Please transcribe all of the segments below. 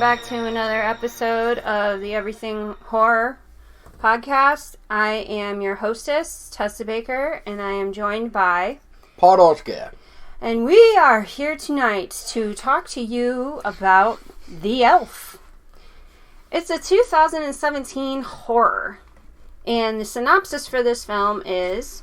back to another episode of the Everything Horror podcast. I am your hostess, Tessa Baker, and I am joined by Paul Oscar. And we are here tonight to talk to you about The Elf. It's a 2017 horror, and the synopsis for this film is: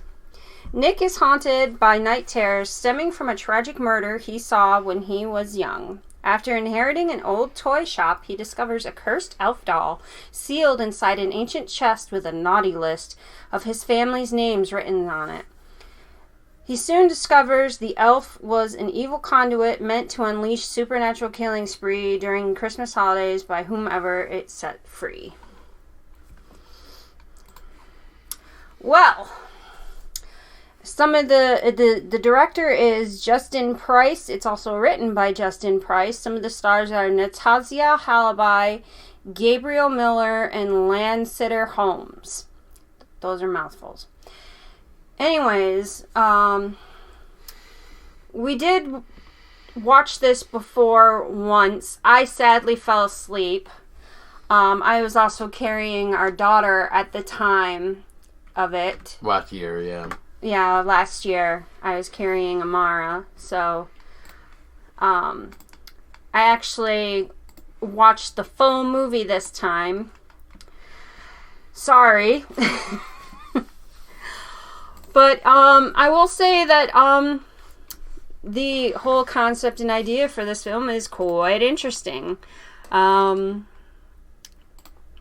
Nick is haunted by night terrors stemming from a tragic murder he saw when he was young. After inheriting an old toy shop, he discovers a cursed elf doll sealed inside an ancient chest with a naughty list of his family's names written on it. He soon discovers the elf was an evil conduit meant to unleash supernatural killing spree during Christmas holidays by whomever it set free. Well, some of the director is Justin Price. It's also written by Justin Price. Some of the stars are Natasha Halaby, Gabriel Miller, and Lansiter Holmes. Those are mouthfuls. Anyways, we did watch this before once. I sadly fell asleep. I was also carrying our daughter at the time of it. Last year, yeah. Yeah, last year I was carrying Amara, so I actually watched the full movie this time. Sorry. But I will say that the whole concept and idea for this film is quite interesting. Not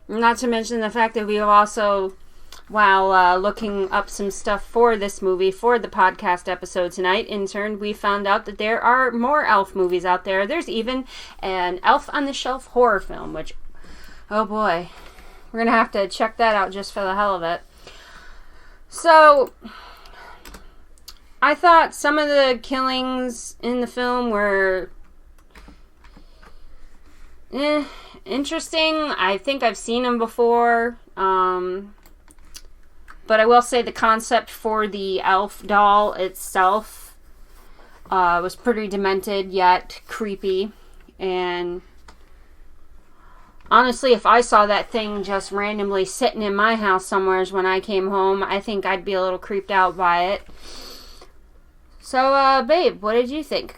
to mention the fact that we have also, while looking up some stuff for this movie, for the podcast episode tonight, in turn, we found out that there are more elf movies out there. There's even an Elf on the Shelf horror film, which, oh boy, we're going to have to check that out just for the hell of it. So, I thought some of the killings in the film were interesting. I think I've seen them before. But I will say the concept for the elf doll itself was pretty demented yet creepy. And honestly, if I saw that thing just randomly sitting in my house somewheres when I came home, I think I'd be a little creeped out by it. So, babe, what did you think?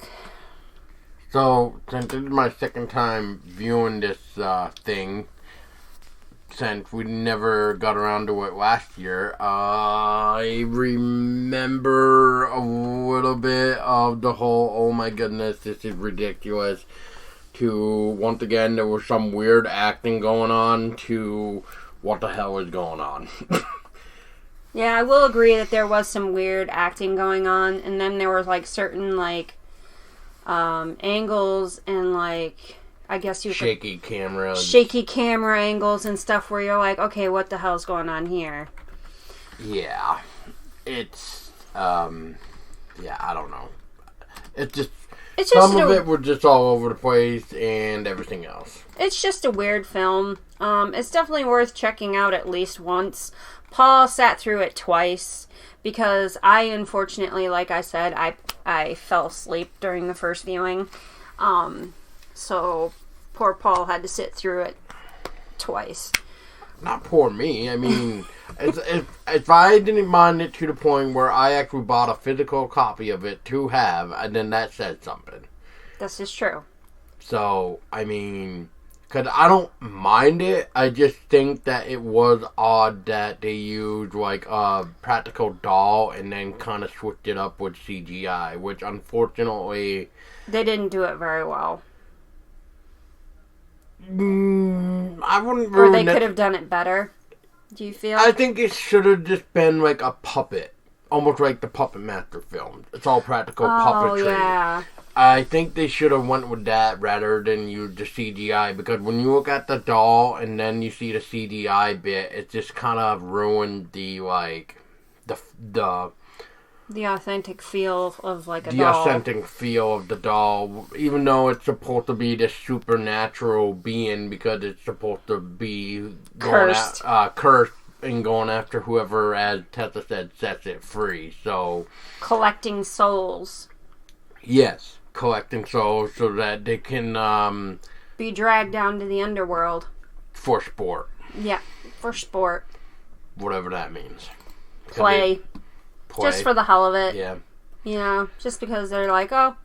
So, since this is my second time viewing this thing, since we never got around to it last year, I remember a little bit of the whole, oh my goodness, this is ridiculous, to, once again, there was some weird acting going on, to, what the hell is going on? Yeah, I will agree that there was some weird acting going on, and then there was, like, certain, like, angles and, like, I guess you shaky camera angles and stuff where you're like, okay, what the hell's going on here? Yeah. It's, yeah, I don't know. It's just some of it was just all over the place and everything else. It's just a weird film. It's definitely worth checking out at least once. Paul sat through it twice because I, unfortunately, like I said, I fell asleep during the first viewing. So poor Paul had to sit through it twice. Not poor me. I mean, if I didn't mind it to the point where I actually bought a physical copy of it to have, and then that said something. This is true. So, I mean, because I don't mind it, I just think that it was odd that they used, like, a practical doll and then kind of switched it up with CGI, which, unfortunately, they didn't do it very well. I wouldn't really. Or they could have done it better, do you feel? I think it should have just been, like, a puppet. Almost like the Puppet Master film. It's all practical puppetry. Oh, yeah. I think they should have went with that rather than use the CGI, because when you look at the doll and then you see the CGI bit, it just kind of ruined the, like, the authentic feel of, like, a doll. The authentic feel of the doll, even though it's supposed to be this supernatural being, because it's supposed to be cursed and going after whoever, as Tessa said, sets it free. So collecting souls. Yes, collecting souls so that they can be dragged down to the underworld. For sport. Yeah, for sport. Whatever that means. Play. Just for the hell of it. Yeah. You know, just because they're like, oh,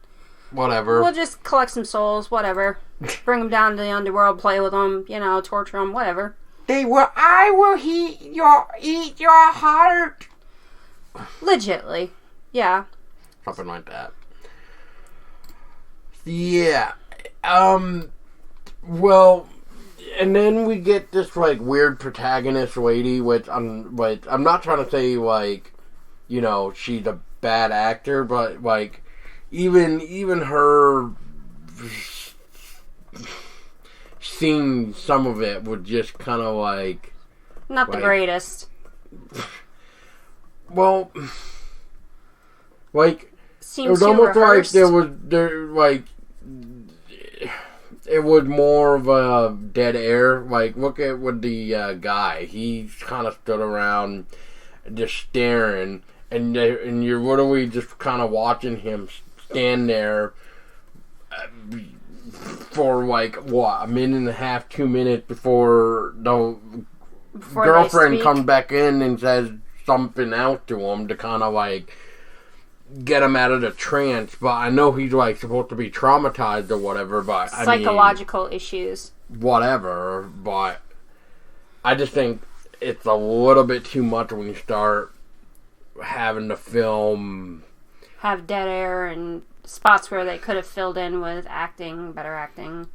whatever. We'll just collect some souls, whatever. Bring them down to the underworld, play with them, you know, torture them, whatever. I will eat your heart. Legitly. Yeah. Something like that. Yeah. Well, and then we get this, like, weird protagonist lady, which I'm not trying to say, like, you know, she's a bad actor, but, like, even her seeing some of it was just kind of like... Not the greatest. Well, like... Seems it was almost rehearsed. like it was more of a dead air. Like, look at with the guy. He kind of stood around just staring, and you're literally just kind of watching him stand there for like what, a minute and a half, 2 minutes before the girlfriend comes back in and says something else to him to kind of like get him out of the trance. But I know he's like supposed to be traumatized or whatever, but psychological issues, whatever. But I just think it's a little bit too much when you start having the film have dead air and spots where they could have filled in with better acting.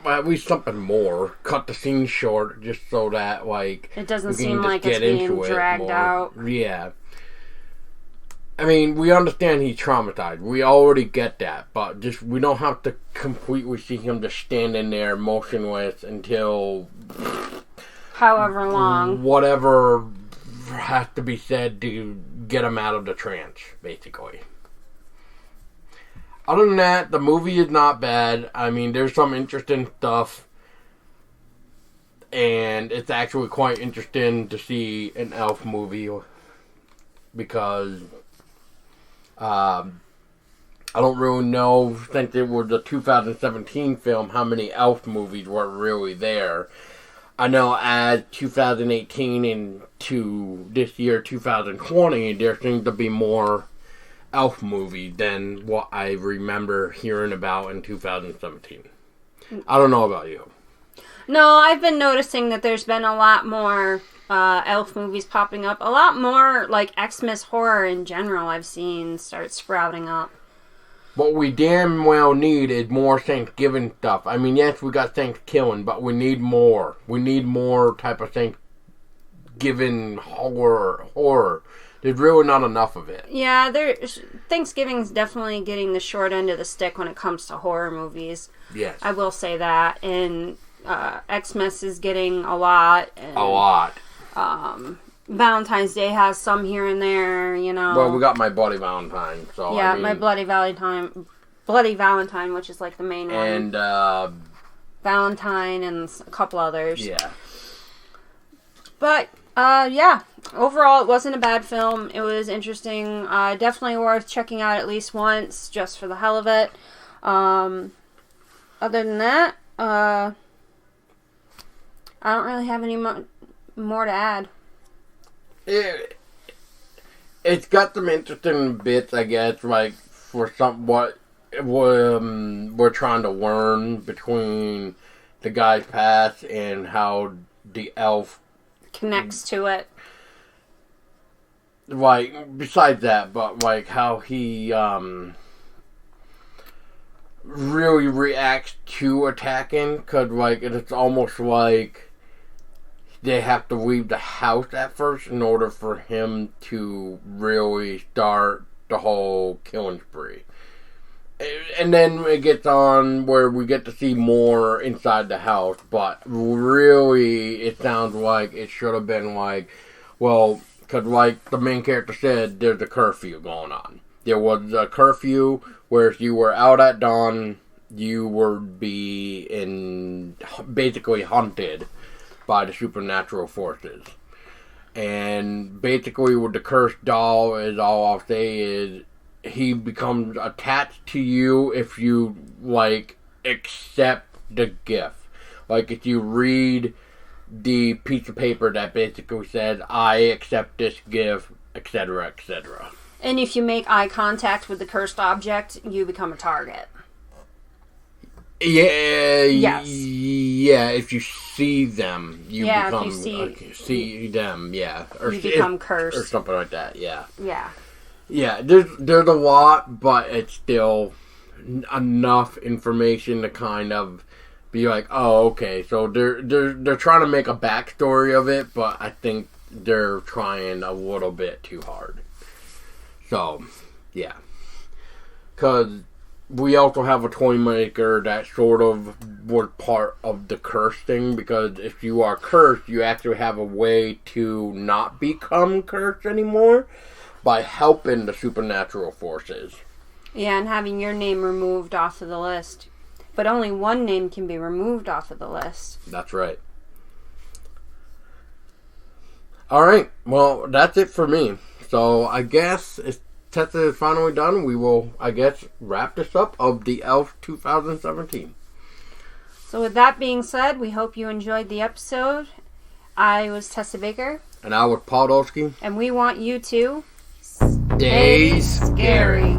Well, at least something more. Cut the scene short just so that, like, it doesn't seem like it's being dragged out. Yeah. I mean, we understand he's traumatized. We already get that. But just, we don't have to completely see him just standing there motionless until... however long. Whatever has to be said to get him out of the trance, basically. Other than that, the movie is not bad. I mean, there's some interesting stuff. And it's actually quite interesting to see an elf movie. Because I don't really know, since it was a 2017 film, how many elf movies were really there. I know as 2018 into this year, 2020, there seems to be more elf movie than what I remember hearing about in 2017. I don't know about you. No, I've been noticing that there's been a lot more elf movies popping up. A lot more, like, Xmas horror in general I've seen start sprouting up. What we damn well need is more Thanksgiving stuff. I mean, yes, we got Thanksgiving, but we need more. We need more type of Thanksgiving horror. There's really not enough of it. Yeah, Thanksgiving's definitely getting the short end of the stick when it comes to horror movies. Yes. I will say that. And Xmas is getting a lot. And, a lot. Valentine's Day has some here and there, you know. Well, we got My Bloody Valentine, so yeah, I mean, My Bloody Valentine, which is like the main one. And Valentine and a couple others. Yeah. But yeah, overall it wasn't a bad film. It was interesting. Definitely worth checking out at least once, just for the hell of it. Other than that, I don't really have any more to add. It's got some interesting bits, I guess, like for what we're trying to learn between the guy's past and how the elf connects to it. Like, besides that, but like how he really reacts to attacking, because like it's almost like they have to leave the house at first in order for him to really start the whole killing spree. And then it gets on where we get to see more inside the house, but really it sounds like it should have been like, well, because like the main character said, there's a curfew going on. There was a curfew where if you were out at dawn, you would be basically hunted by the supernatural forces. And basically with the cursed doll, is all I'll say is he becomes attached to you if accept the gift. Like if you read the piece of paper that basically says, I accept this gift, etc., etc. And if you make eye contact with the cursed object, you become a target. Yeah. Yes. Yeah, if you see them, you become... if you see them, yeah. Or you become cursed. Or something like that, yeah. Yeah. Yeah, there's a lot, but it's still enough information to kind of be like, oh, okay. So they're trying to make a backstory of it, but I think they're trying a little bit too hard. So, yeah. Because we also have a toy maker that sort of was part of the curse thing, because if you are cursed, you actually have a way to not become cursed anymore by helping the supernatural forces. Yeah, and having your name removed off of the list. But only one name can be removed off of the list. That's right. Alright, well, that's it for me. So, I guess if Tessa is finally done, we will, I guess, wrap this up of the Elf 2017. So with that being said, we hope you enjoyed the episode. I was Tessa Baker. And I was Paul Dolsky. And we want you to stay scary.